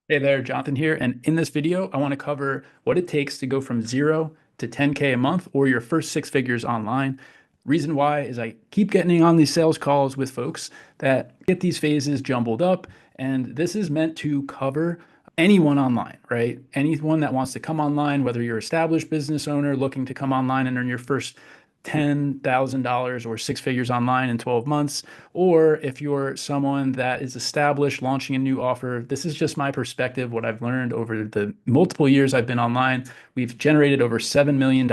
Hey there, Jonathan here. And in this video, I want to cover what it takes to go from 0 to 10K a month or your first six figures online. Reason why is I keep getting on these sales calls with folks that get these phases jumbled up. And this is meant to cover anyone online, right? Anyone that wants to come online, whether you're an established business owner looking to come online and earn your first $10,000 or six figures online in 12 months, or if you're someone that is established launching a new offer. This is just my perspective, what I've learned over the multiple years I've been online. We've generated over $7 million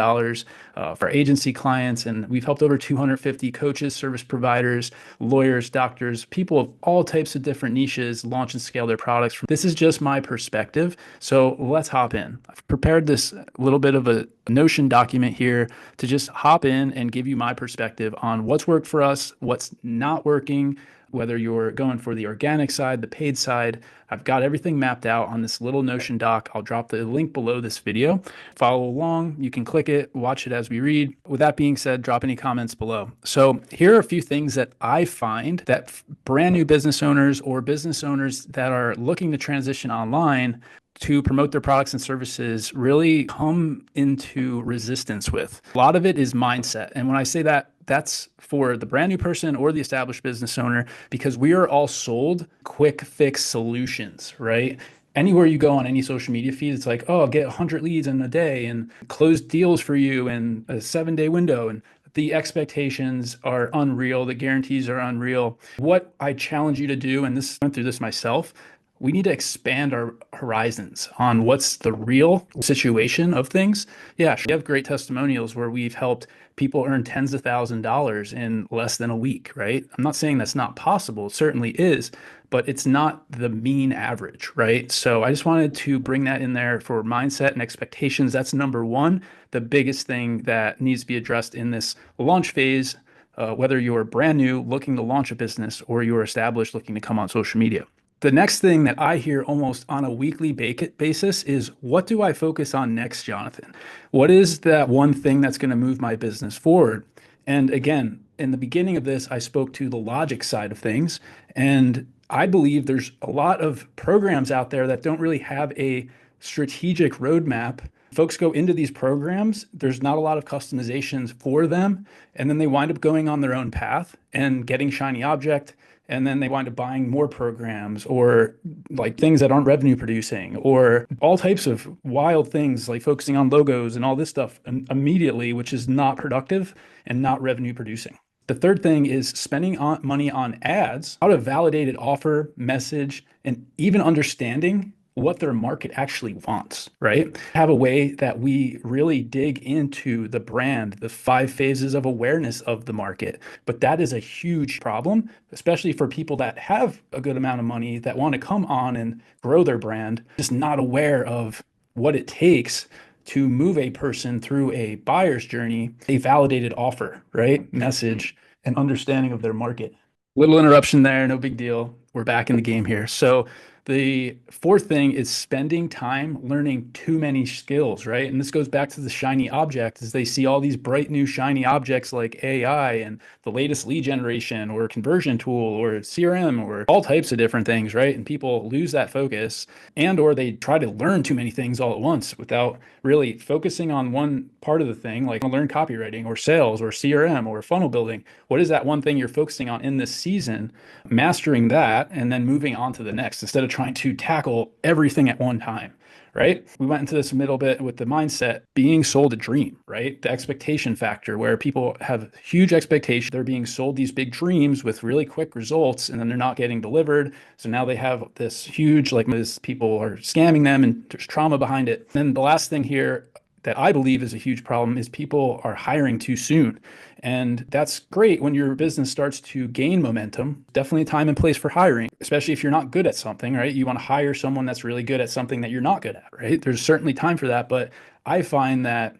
for agency clients, and we've helped over 250 coaches, service providers, lawyers, doctors, people of all types of different niches launch and scale their products. This is just my perspective. So let's hop in. I've prepared this little bit of a Notion document here to just hop in and give you my perspective on what's worked for us, what's not working, whether you're going for the organic side, the paid side. I've got everything mapped out on this little Notion doc. I'll drop the link below this video. Follow along. You can click it, watch it as we read. With that being said, drop any comments below. So here are a few things that I find that brand new business owners or business owners that are looking to transition online to promote their products and services really come into resistance with. A lot of it is mindset. And when I say that, that's for the brand new person or the established business owner, because we are all sold quick fix solutions, right? Anywhere you go on any social media feed, it's like, oh, I'll get 100 leads in a day and close deals for you in a 7-day window. And the expectations are unreal. The guarantees are unreal. What I challenge you to do, and this I went through this myself, we need to expand our horizons on what's the real situation of things. Yeah, we have great testimonials where we've helped people earn tens of $1,000s in less than a week, right? I'm not saying that's not possible. It certainly is, but it's not the mean average, right? So I just wanted to bring that in there for mindset and expectations. That's number one, the biggest thing that needs to be addressed in this launch phase, whether you're brand new looking to launch a business or you're established looking to come on social media. The next thing that I hear almost on a weekly basis is, what do I focus on next, Jonathan? What is that one thing that's going to move my business forward? And again, in the beginning of this, I spoke to the logic side of things. And I believe there's a lot of programs out there that don't really have a strategic roadmap. Folks go into these programs, there's not a lot of customizations for them. And then they wind up going on their own path and getting shiny object, and then they wind up buying more programs or like things that aren't revenue producing or all types of wild things like focusing on logos and all this stuff immediately, which is not productive and not revenue producing. The third thing is spending money on ads, how to validate an offer, message, and even understanding what their market actually wants, right? Have a way that we really dig into the brand, the 5 phases of awareness of the market. But that is a huge problem, especially for people that have a good amount of money that want to come on and grow their brand, just not aware of what it takes to move a person through a buyer's journey, a validated offer, right? Message and understanding of their market. Little interruption there, no big deal. We're back in the game here. So the fourth thing is spending time learning too many skills, right? And this goes back to the shiny object, as they see all these bright new shiny objects like AI and the latest lead generation or conversion tool or CRM or all types of different things, right? And people lose that focus, and or they try to learn too many things all at once without really focusing on one part of the thing, like learn copywriting or sales or CRM or funnel building. What is that one thing you're focusing on in this season? Mastering that and then moving on to the next instead of trying to tackle everything at one time, right? We went into this a little bit with the mindset being sold a dream, right? The expectation factor where people have huge expectations. They're being sold these big dreams with really quick results, and then they're not getting delivered. So now they have this huge, like this people are scamming them and there's trauma behind it. And then the last thing here that I believe is a huge problem is people are hiring too soon. And that's great when your business starts to gain momentum. Definitely a time and place for hiring, especially if you're not good at something, right? You want to hire someone that's really good at something that you're not good at, right? There's certainly time for that. But I find that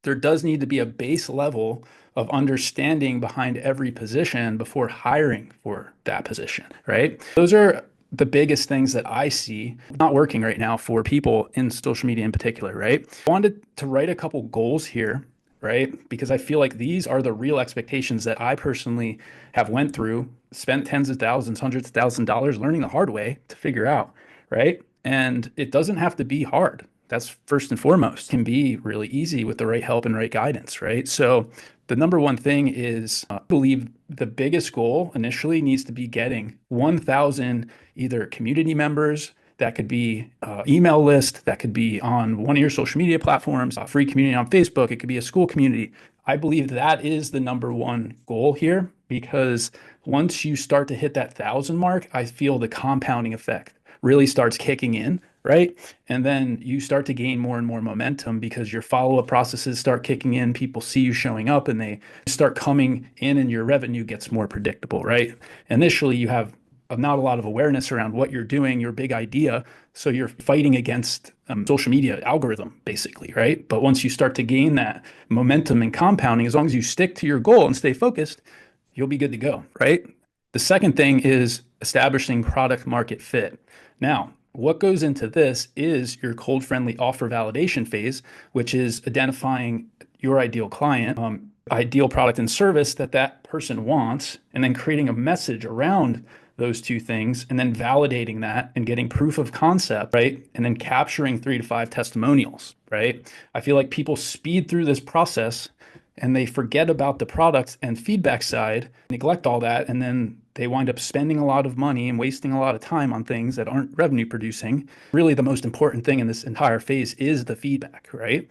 there does need to be a base level of understanding behind every position before hiring for that position, right? Those are the biggest things that I see not working right now for people in social media in particular, right? I wanted to write a couple goals here, right? Because I feel like these are the real expectations that I personally have went through, spent tens of thousands, hundreds of $1,000s learning the hard way to figure out, right? And it doesn't have to be hard. That's first and foremost. It can be really easy with the right help and right guidance, right? So the number one thing is, I believe the biggest goal initially needs to be getting 1,000 either community members. That could be email list. That could be on one of your social media platforms, a free community on Facebook. It could be a school community. I believe that is the number one goal here, because once you start to hit that 1,000 mark, I feel the compounding effect really starts kicking in, right? And then you start to gain more and more momentum because your follow-up processes start kicking in. People see you showing up and they start coming in, and your revenue gets more predictable, right? Initially, you have not a lot of awareness around what you're doing, your big idea. So you're fighting against social media algorithm, basically, right? But once you start to gain that momentum and compounding, as long as you stick to your goal and stay focused, you'll be good to go, right? The second thing is establishing product market fit. Now, what goes into this is your cold friendly offer validation phase, which is identifying your ideal client, ideal product and service that that person wants, and then creating a message around those two things, and then validating that and getting proof of concept, right? And then capturing 3 to 5 testimonials, right? I feel like people speed through this process and they forget about the product and feedback side, neglect all that, and then they wind up spending a lot of money and wasting a lot of time on things that aren't revenue producing. Really, the most important thing in this entire phase is the feedback, right?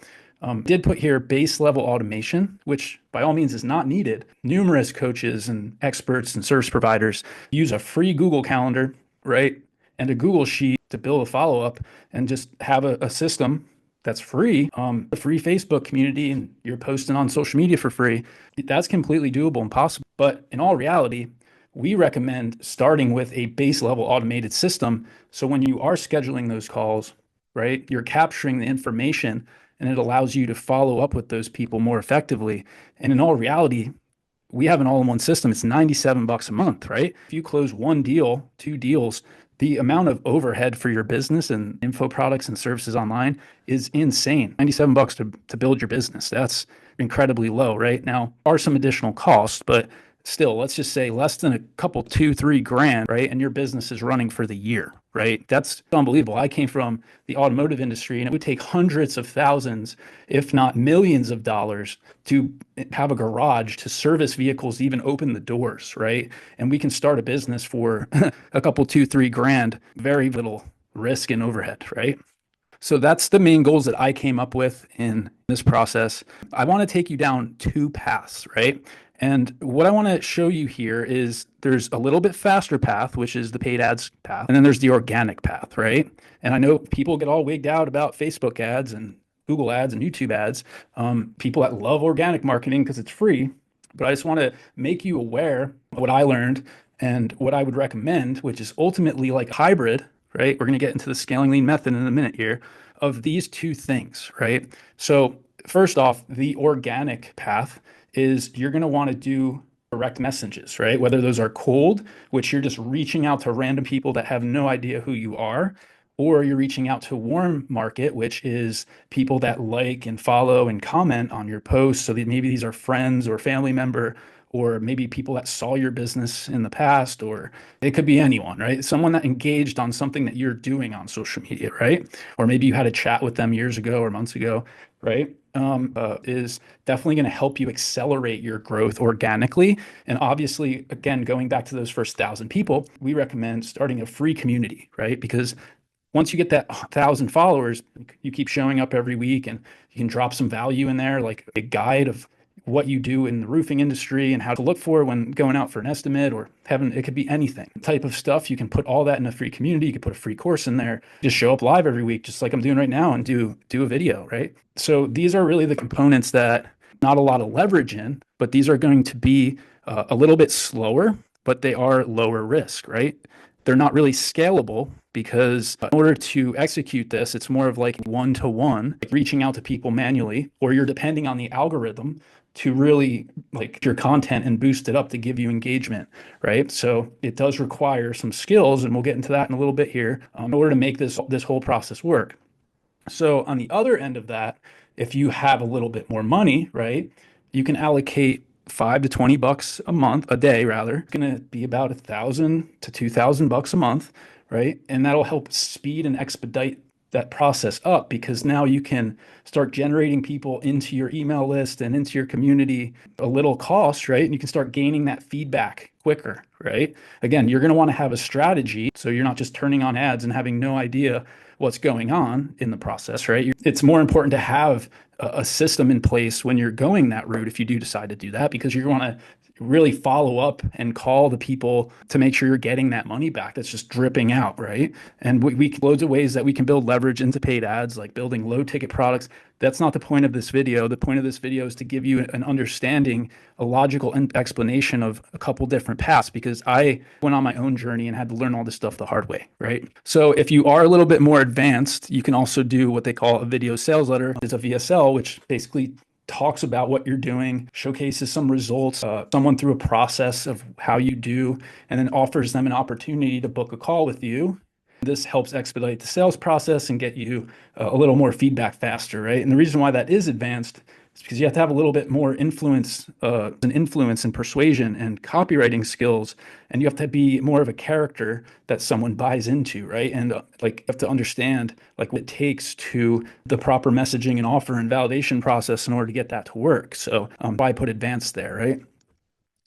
Did put here base level automation, which by all means is not needed. Numerous coaches and experts and service providers use a free Google Calendar, right? And a Google Sheet to build a follow-up and just have a system that's free, a free Facebook community, and you're posting on social media for free. That's completely doable and possible. But in all reality, we recommend starting with a base level automated system. So when you are scheduling those calls, right, you're capturing the information and it allows you to follow up with those people more effectively. And in all reality, we have an all-in-one system. It's $97 a month, right? If you close one deal, two deals, the amount of overhead for your business and info products and services online is insane. $97 to build your business. That's incredibly low, right? Now, are some additional costs, but still, let's just say less than a couple, 2-3 grand, right? And your business is running for the year, right? That's unbelievable. I came from the automotive industry, and it would take hundreds of thousands, if not millions of dollars to have a garage to service vehicles, to even open the doors, right? And we can start a business for a couple, 2-3 grand, very little risk and overhead, right? So that's the main goals that I came up with in this process. I want to take you down 2 paths, right? And what I want to show you here is there's a little bit faster path, which is the paid ads path. And then there's the organic path, right? And I know people get all wigged out about Facebook ads and Google ads and YouTube ads. People that love organic marketing because it's free. But I just want to make you aware of what I learned and what I would recommend, which is ultimately like hybrid, right? We're going to get into the scaling lean method in a minute here, of these two things, right? So first off, the organic path is you're going to want to do direct messages, right? Whether those are cold, which you're just reaching out to random people that have no idea who you are, or you're reaching out to warm market, which is people that like and follow and comment on your posts. So that maybe these are friends or family member, or maybe people that saw your business in the past, or it could be anyone, right? Someone that engaged on something that you're doing on social media, right? Or maybe you had a chat with them years ago or months ago, right? Is definitely going to help you accelerate your growth organically. And obviously, again, going back to those first 1,000 people, we recommend starting a free community, right? Because once you get that 1,000 followers, you keep showing up every week, and you can drop some value in there, like a guide of what you do in the roofing industry and how to look for when going out for an estimate, or having, it could be anything type of stuff. You can put all that in a free community. You could put a free course in there, just show up live every week, just like I'm doing right now, and do a video, right? So these are really the components that not a lot of leverage in, but these are going to be a little bit slower, but they are lower risk, right? They're not really scalable, because in order to execute this, it's more of like one-to-one, like reaching out to people manually, or you're depending on the algorithm to really like your content and boost it up to give you engagement, right? So it does require some skills, and we'll get into that in a little bit here, in order to make this whole process work. So on the other end of that, if you have a little bit more money, right, you can allocate $5 to $20 a month, a day rather. It's going to be about $1,000 to $2,000 a month, right? And that'll help speed and expedite that process up because now you can start generating people into your email list and into your community a little cost, right? And you can start gaining that feedback quicker, right? Again, you're going to want to have a strategy so you're not just turning on ads and having no idea what's going on in the process, right? It's more important to have a system in place when you're going that route if you do decide to do that because you're going to really follow up and call the people to make sure you're getting that money back that's just dripping out, right? And we loads of ways that we can build leverage into paid ads, like building low ticket products. That's not the point of this video. The point of this video is to give you an understanding, a logical explanation of a couple different paths because I went on my own journey and had to learn all this stuff the hard way, right? So if you are a little bit more advanced, you can also do what they call a video sales letter. It's a VSL, which basically talks about what you're doing, showcases some results, someone through a process of how you do, and then offers them an opportunity to book a call with you. This helps expedite the sales process and get you a little more feedback faster, right? And the reason why that is advanced is because you have to have a little bit more influence and persuasion and copywriting skills, and you have to be more of a character that someone buys into, right? And like you have to understand like what it takes to the proper messaging and offer and validation process in order to get that to work. So why put advanced there, right?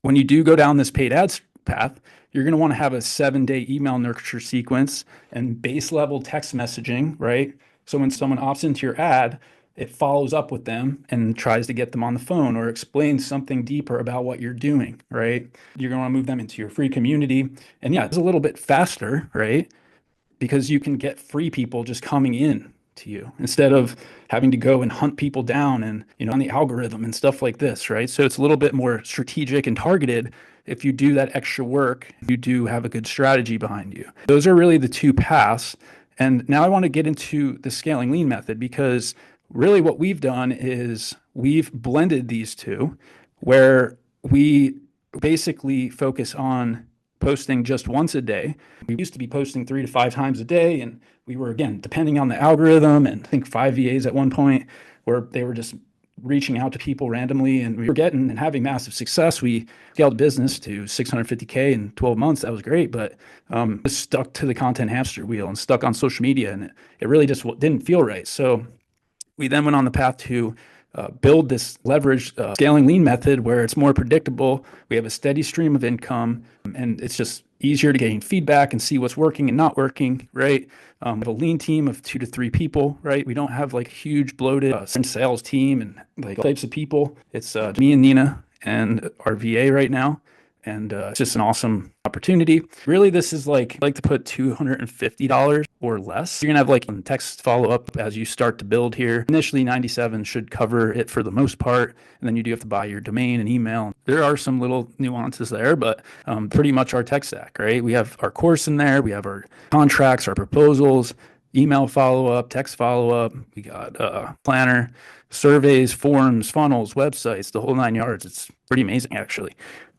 When you do go down this paid ads path, you're going to want to have a 7-day email nurture sequence and base level text messaging, right? So when someone opts into your ad, it follows up with them and tries to get them on the phone or explains something deeper about what you're doing, right? You're going to want to move them into your free community. And yeah, it's a little bit faster, right? Because you can get free people just coming in to you instead of having to go and hunt people down and, on the algorithm and stuff like this, right? So it's a little bit more strategic and targeted. If you do that extra work, you do have a good strategy behind you. Those are really the two paths. And now I want to get into the scaling lean method because really what we've done is we've blended these two where we basically focus on posting just once a day. We used to be posting 3 to 5 times a day. And we were, again, depending on the algorithm and I think 5 VAs at one point where they were just reaching out to people randomly and we were getting and having massive success. We scaled business to 650K in 12 months. That was great, but stuck to the content hamster wheel and stuck on social media and it really just didn't feel right. So we then went on the path to build this leverage scaling lean method where it's more predictable. We have a steady stream of income and it's just easier to gain feedback and see what's working and not working, right? We have a lean team of 2 to 3 people, right? We don't have like a huge bloated sales team and like types of people. It's me and Nina and our VA right now. And it's just an awesome opportunity. Really, this is like to put $250 or less. You're going to have like text follow up as you start to build here. Initially, 97 should cover it for the most part. And then you do have to buy your domain and email. There are some little nuances there, but pretty much our tech stack, right? We have our course in there. We have our contracts, our proposals, email follow-up, text follow-up. We got planner, surveys, forms, funnels, websites, the whole 9 yards. It's pretty amazing, actually.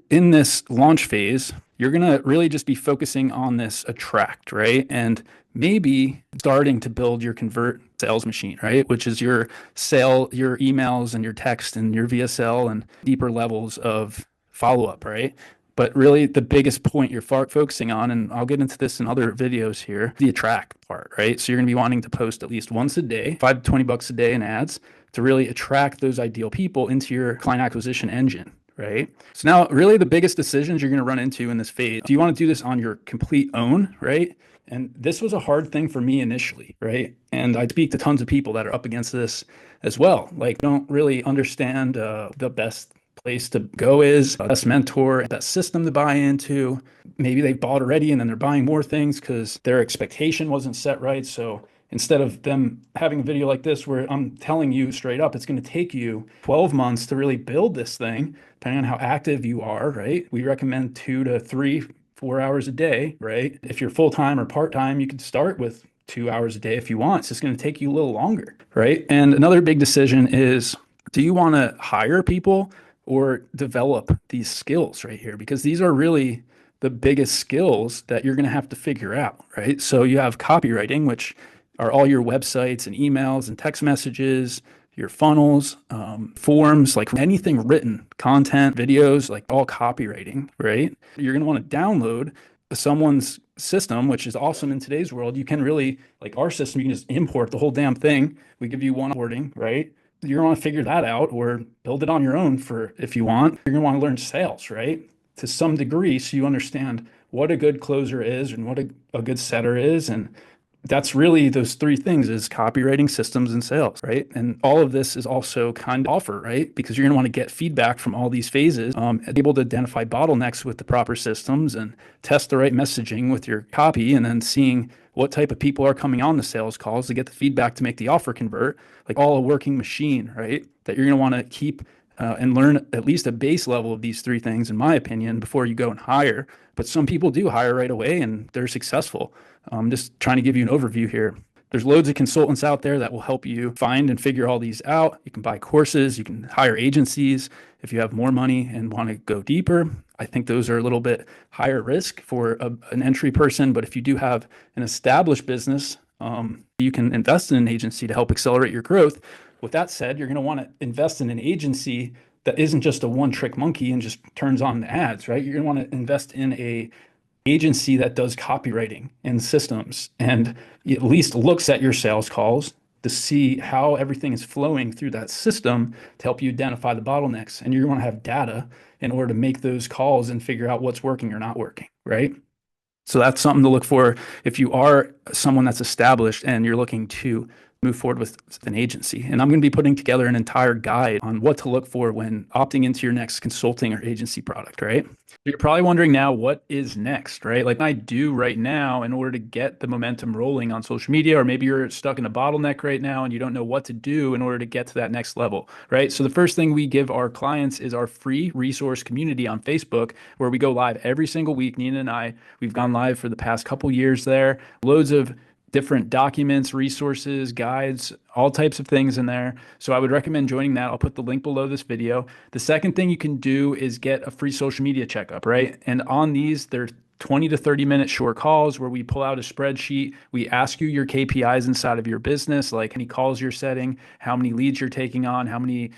In this launch phase, you're going to really just be focusing on this attract, right? And maybe starting to build your convert sales machine, right? Which is your emails and your text and your VSL and deeper levels of follow-up, right? But really the biggest point you're focusing on, and I'll get into this in other videos here, the attract part, right? So you're going to be wanting to post at least once a day, $5 to $20 a day in ads to really attract those ideal people into your client acquisition engine. Right. So now really the biggest decisions you're going to run into in this phase, do you want to do this on your complete own? Right. And this was a hard thing for me initially. Right. And I speak to tons of people that are up against this as well. Like don't really understand the best place to go is, best mentor, best system to buy into. Maybe they've bought already and then they're buying more things because their expectation wasn't set right. So instead of them having a video like this where I'm telling you straight up, it's going to take you 12 months to really build this thing, depending on how active you are, right? We recommend 2 to 3, 4 hours a day, right? If you're full-time or part-time, you could start with 2 hours a day if you want. It's just going to take you a little longer, right? And another big decision is, do you want to hire people or develop these skills right here? Because these are really the biggest skills that you're going to have to figure out, right? So you have copywriting, which are all your websites and emails and text messages, your funnels, forms, like anything written, content, videos, like all copywriting, right? You're going to want to download someone's system, which is awesome in today's world, you can really, like our system, you can just import the whole damn thing. We give you one onboarding, right? You're gonna want to figure that out or build it on your own for if you want. You're gonna want to learn sales, right? To some degree, so you understand what a good closer is and what a good setter is. And that's really those three things is copywriting, systems, and sales, right? And all of this is also kind of offer, right? Because you're going to want to get feedback from all these phases, able to identify bottlenecks with the proper systems and test the right messaging with your copy, and then seeing what type of people are coming on the sales calls to get the feedback to make the offer convert, like all a working machine, right? That you're going to want to keep and learn at least a base level of these three things, in my opinion, before you go and hire. But some people do hire right away and they're successful. Just trying to give you an overview here. There's loads of consultants out there that will help you find and figure all these out. You can buy courses, you can hire agencies if you have more money and want to go deeper. I think those are a little bit higher risk for an entry person, but if you do have an established business, you can invest in an agency to help accelerate your growth. With that said, you're going to want to invest in an agency that isn't just a one-trick monkey and just turns on the ads, right? You're going to want to invest in a agency that does copywriting and systems and at least looks at your sales calls to see how everything is flowing through that system to help you identify the bottlenecks. And you're going to have data in order to make those calls and figure out what's working or not working, right? So that's something to look for if you are someone that's established and you're looking to move forward with an agency. And I'm going to be putting together an entire guide on what to look for when opting into your next consulting or agency product, right? You're probably wondering now, what is next, right? Like I do right now in order to get the momentum rolling on social media, or maybe you're stuck in a bottleneck right now and you don't know what to do in order to get to that next level, right? So the first thing we give our clients is our free resource community on Facebook, where we go live every single week. Nina and I, we've gone live for the past couple years there. Loads of different documents, resources, guides, all types of things in there. So I would recommend joining that. I'll put the link below this video. The second thing you can do is get a free social media checkup, right? And on these, they're 20 to 30 minute short calls where we pull out a spreadsheet. We ask you your KPIs inside of your business, like how many calls you're setting, how many leads you're taking on, how many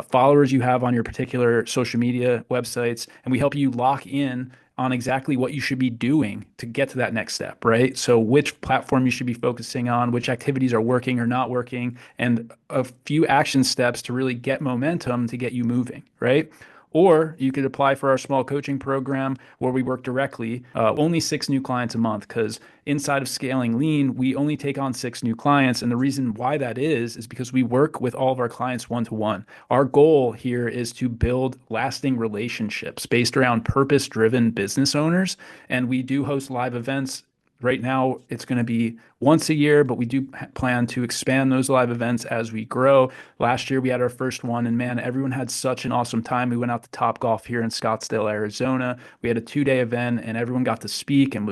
followers you have on your particular social media websites. And we help you lock in on exactly what you should be doing to get to that next step, right? So which platform you should be focusing on, which activities are working or not working, and a few action steps to really get momentum to get you moving, right? Or you could apply for our small coaching program where we work directly, only 6 new clients a month, because inside of Scaling Lean, we only take on 6 new clients. And the reason why that is because we work with all of our clients one-to-one. Our goal here is to build lasting relationships based around purpose-driven business owners. And we do host live events. Right now, it's going to be once a year, but we do plan to expand those live events as we grow. Last year, we had our first one, and man, everyone had such an awesome time. We went out to Topgolf here in Scottsdale, Arizona. We had a 2-day event, and everyone got to speak and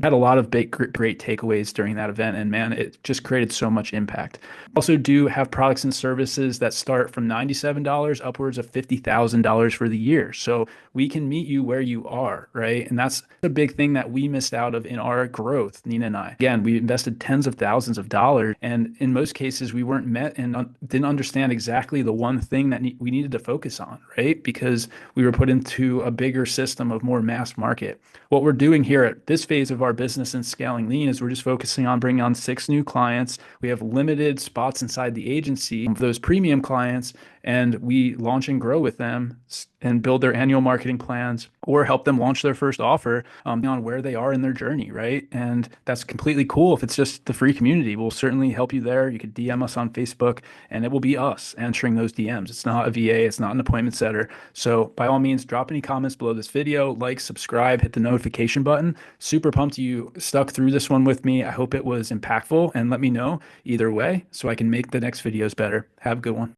had a lot of great takeaways during that event. And man, it just created so much impact. Also do have products and services that start from $97 upwards of $50,000 for the year. So we can meet you where you are, right? And that's a big thing that we missed out of in our growth, Nina and I. Again, we invested tens of thousands of dollars, and in most cases, we weren't met and didn't understand exactly the one thing that we needed to focus on, right? Because we were put into a bigger system of more mass market. What we're doing here at this phase of our business in Scaling Lean is we're just focusing on bringing on 6 new clients. We have limited spots inside the agency of those premium clients, and we launch and grow with them and build their annual marketing plans or help them launch their first offer on where they are in their journey, right? And that's completely cool. If it's just the free community, we'll certainly help you there. You could DM us on Facebook, and it will be us answering those DMs. It's not a VA. It's not an appointment setter. So by all means, drop any comments below this video, like, subscribe, hit the notification button. Super pumped you stuck through this one with me. I hope it was impactful, and let me know either way so I can make the next videos better. Have a good one.